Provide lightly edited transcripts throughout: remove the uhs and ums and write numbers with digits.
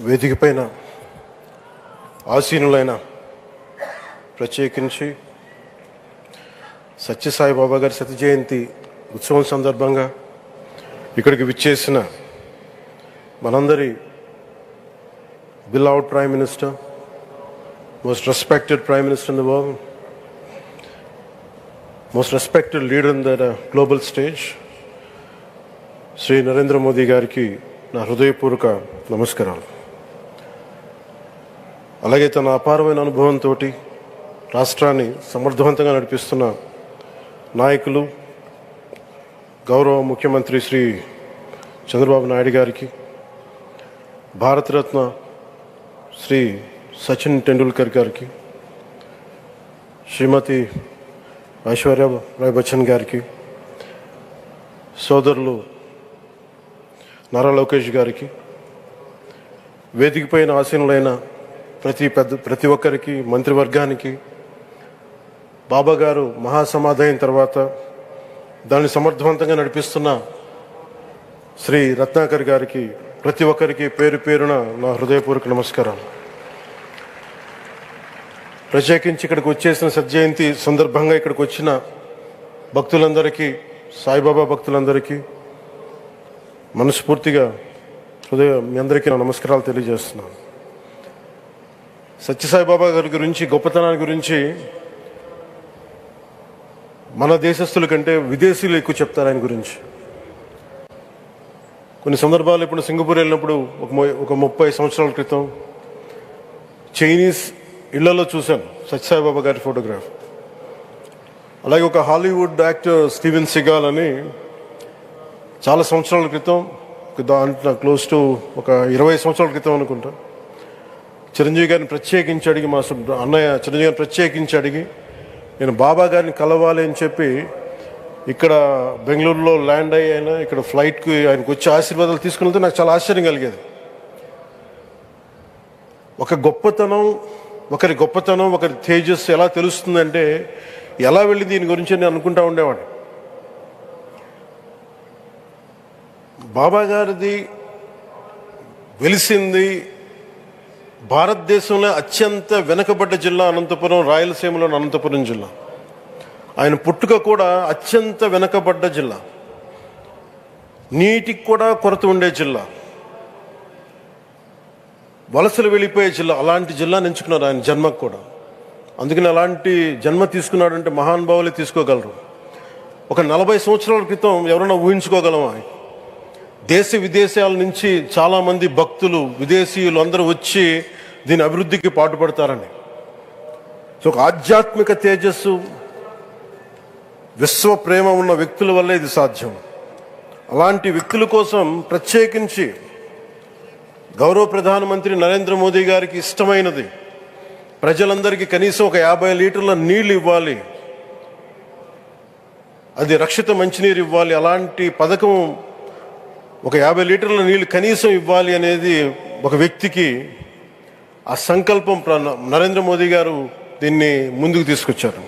వేదిక పైన ఆసీనులైన ప్రత్యేకించి సత్యసాయిబాబా గారి శత జయంతి ఉత్సవం సందర్భంగా ఇక్కడికి విచ్చేసిన మనందరి beloved Prime Minister, most respected Prime Minister in the world, most respected leader in the global stage, Sri Narendra Modi గారికి నా హృదయపూర్వక నమస్కారాలు. అలాగే తన అపారమైన అనుభవంతో రాష్ట్రాన్ని సమర్థవంతంగా నడిపిస్తున్న నాయకులు గౌరవ ముఖ్యమంత్రి శ్రీ చంద్రబాబు నాయుడు గారికి, భారతరత్న శ్రీ సచిన్ టెండూల్కర్ గారికి, శ్రీమతి ఐశ్వర్య రాయ్ బచ్చన్ గారికి, సోదరులు నారా లోకేష్ గారికి, వేదిక పైన ఆసీనులైన ప్రతి ఒక్కరికి, మంత్రివర్గానికి, బాబా గారు మహాసమాధి అయిన తర్వాత దాన్ని సమర్థవంతంగా నడిపిస్తున్న శ్రీ రత్నాకర్ గారికి, ప్రతి ఒక్కరికి పేరు పేరున నా హృదయపూర్వక నమస్కారం. ప్రత్యేకించి ఇక్కడికి వచ్చేసిన సత్యజయంతి సందర్భంగా ఇక్కడికి వచ్చిన భక్తులందరికీ, సాయిబాబా భక్తులందరికీ మనస్ఫూర్తిగా మీ అందరికీ నా నమస్కారాలు తెలియజేస్తున్నాను. సత్యసాయిబాబా గారి గురించి, గొప్పతనాన్ని గురించి మన దేశస్తుల కంటే విదేశీయులు ఎక్కువ చెప్తారు ఆయన గురించి. కొన్ని సందర్భాలు ఇప్పుడు సింగపూర్ వెళ్ళినప్పుడు ఒక 30 సంవత్సరాల క్రితం చైనీస్ ఇళ్లలో చూశాను సత్యసాయిబాబా గారి ఫోటోగ్రాఫ్. అలాగే ఒక హాలీవుడ్ యాక్టర్ స్టీవెన్ సిగాల్ అని చాలా సంవత్సరాల క్రితం, క్లోజ్ టు ఒక 20 సంవత్సరాల క్రితం అనుకుంటా, చిరంజీవి గారిని ప్రత్యేకించి అడిగి, మా అన్నయ్య చిరంజీవి గారిని ప్రత్యేకించి అడిగి నేను బాబా గారిని కలవాలి అని చెప్పి ఇక్కడ బెంగళూరులో ల్యాండ్ అయినా ఇక్కడ ఫ్లైట్కి ఆయనకు వచ్చి ఆశీర్వాదాలు తీసుకుని వెళ్తే నాకు చాలా ఆశ్చర్యం కలిగేది. ఒకరి గొప్పతనం, ఒకరి తేజస్సు ఎలా తెలుస్తుందంటే ఎలా వెళ్ళి దీని గురించి నేను అనుకుంటా ఉండేవాడిని. బాబా గారిది వెలిసింది భారతదేశంలో అత్యంత వెనుకబడ్డ జిల్లా అనంతపురం, రాయలసీమలోని అనంతపురం జిల్లా. ఆయన పుట్టుక కూడా అత్యంత వెనుకబడ్డ జిల్లా, నీటికి కూడా కొరత ఉండే జిల్లా, వలసలు వెళ్ళిపోయే జిల్లా. అలాంటి జిల్లాని ఎంచుకున్నారు ఆయన జన్మకు కూడా. అందుకని అలాంటి జన్మ తీసుకున్నాడంటే మహానుభావులే తీసుకోగలరు. ఒక 40 సంవత్సరాల క్రితం ఎవరైనా ఊహించుకోగలమా? దేశ విదేశాల నుంచి చాలామంది భక్తులు, విదేశీయులు అందరూ వచ్చి దీని అభివృద్ధికి పాటుపడతారని. సో ఒక ఆధ్యాత్మిక తేజస్సు, విశ్వ ప్రేమ ఉన్న వ్యక్తుల వల్లే ఇది సాధ్యం. అలాంటి వ్యక్తుల కోసం ప్రత్యేకించి గౌరవ ప్రధానమంత్రి నరేంద్ర మోదీ గారికి ఇష్టమైనది ప్రజలందరికీ కనీసం ఒక 50 లీటర్ల నీళ్ళు ఇవ్వాలి, అది రక్షిత మంచినీరు ఇవ్వాలి. అలాంటి పథకం, ఒక 50 లీటర్ల నీళ్ళు కనీసం ఇవ్వాలి అనేది ఒక వ్యక్తికి ఆ సంకల్పం నరేంద్ర మోదీ గారు దీన్ని ముందుకు తీసుకొచ్చారు.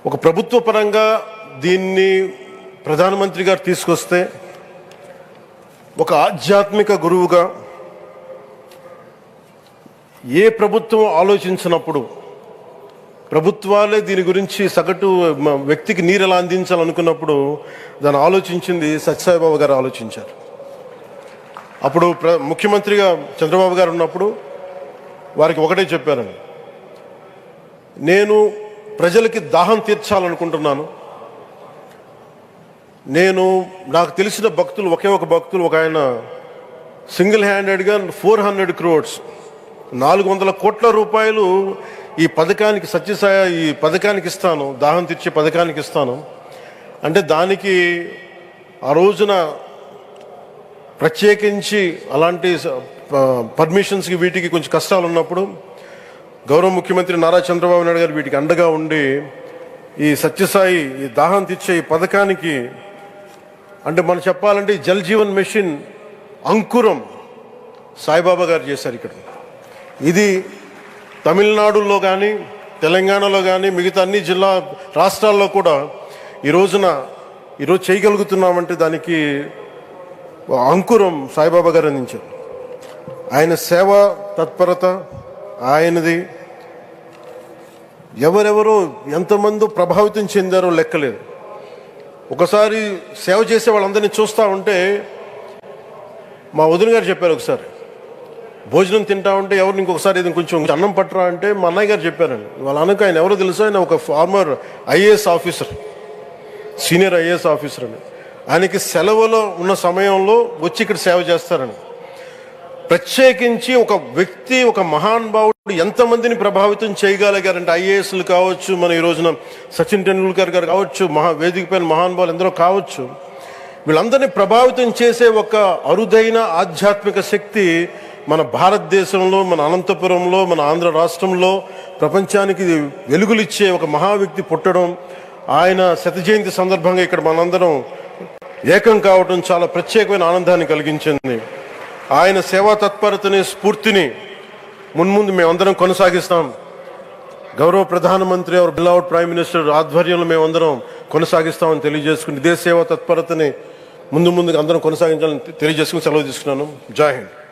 ఒక ప్రభుత్వ పరంగా దీన్ని ప్రధానమంత్రి గారు తీసుకొస్తే, ఒక ఆధ్యాత్మిక గురువుగా ఏ ప్రభుత్వం ఆలోచించినప్పుడు, ప్రభుత్వాలే దీని గురించి సగటు వ్యక్తికి నీరు ఎలా అందించాలనుకున్నప్పుడు దాన్ని ఆలోచించింది సత్యసాయిబాబా గారు ఆలోచించారు. అప్పుడు ముఖ్యమంత్రిగా చంద్రబాబు గారు ఉన్నప్పుడు వారికి ఒకటే చెప్పారండి, నేను ప్రజలకి దాహం తీర్చాలనుకుంటున్నాను. నాకు తెలిసిన భక్తులు, ఒక భక్తులు, ఒక ఆయన సింగిల్ హ్యాండెడ్గా 400 crores 400 కోట్ల రూపాయలు ఈ పథకానికి, ఈ పథకానికి ఇస్తాను, దాహం తీర్చే పథకానికి ఇస్తాను అంటే, దానికి ఆ రోజున ప్రత్యేకించి అలాంటి పర్మిషన్స్కి వీటికి కొంచెం కష్టాలు ఉన్నప్పుడు గౌరవ ముఖ్యమంత్రి నారా చంద్రబాబు నాయుడు గారు వీటికి అండగా ఉండి ఈ సత్యసాయి, ఈ దాహం తీర్చే ఈ పథకానికి, అంటే మనం చెప్పాలంటే జల్ జీవన్ మిషన్ అంకురం సాయిబాబా గారు చేశారు ఇక్కడ. ఇది తమిళనాడులో కానీ, తెలంగాణలో కానీ, మిగతా అన్ని రాష్ట్రాల్లో కూడా ఈరోజు చేయగలుగుతున్నామంటే దానికి అంకురం సాయిబాబా గారు అందించారు. ఆయన సేవా తత్పరత ఆయనది ఎవరెవరో ఎంతమంది ప్రభావితం చెందారో లెక్కలేదు. ఒకసారి సేవ చేసే వాళ్ళందరినీ చూస్తూ ఉంటే మా వదిన గారు చెప్పారు, ఒకసారి భోజనం తింటా ఉంటే ఎవరిని ఇంకొకసారి ఇది కొంచెం అన్నం పట్టరా అంటే మా అన్నయ్య గారు చెప్పారండి. వాళ్ళ అన్నకు ఆయన ఎవరో తెలుసు, ఆయన ఒక farmer IAS officer, senior IAS officer అని. ఆయనకి సెలవులో ఉన్న సమయంలో వచ్చి ఇక్కడ సేవ చేస్తారని. ప్రత్యేకించి ఒక వ్యక్తి, ఒక మహానుభావుడు ఎంతమందిని ప్రభావితం చేయగలిగారంటే, ఐఏఎస్లు కావచ్చు, మన ఈ రోజున సచిన్ టెండూల్కర్ గారు కావచ్చు, వేదిక పైన మహానుభావులు ఎందరో కావచ్చు, వీళ్ళందరినీ ప్రభావితం చేసే ఒక అరుదైన ఆధ్యాత్మిక శక్తి మన భారతదేశంలో, మన అనంతపురంలో, మన ఆంధ్ర రాష్ట్రంలో ప్రపంచానికి వెలుగులిచ్చే ఒక మహా వ్యక్తి పుట్టడం, ఆయన శత జయంతి సందర్భంగా ఇక్కడ మనందరం ఏకం కావడం చాలా ప్రత్యేకమైన ఆనందాన్ని కలిగించింది. ఆయన సేవా తత్పరతని, స్ఫూర్తిని మున్ముందు మేమందరం కొనసాగిస్తాం. గౌరవ ప్రధానమంత్రి అవర్ బిలౌడ్ ప్రైమ్ మినిస్టర్ ఆధ్వర్యంలో మేమందరం కొనసాగిస్తామని తెలియజేసుకుని, ఇదే సేవా తత్పరతని ముందు అందరం కొనసాగించాలని తెలియజేసుకుని సెలవు తీసుకున్నాను. జై హింద్.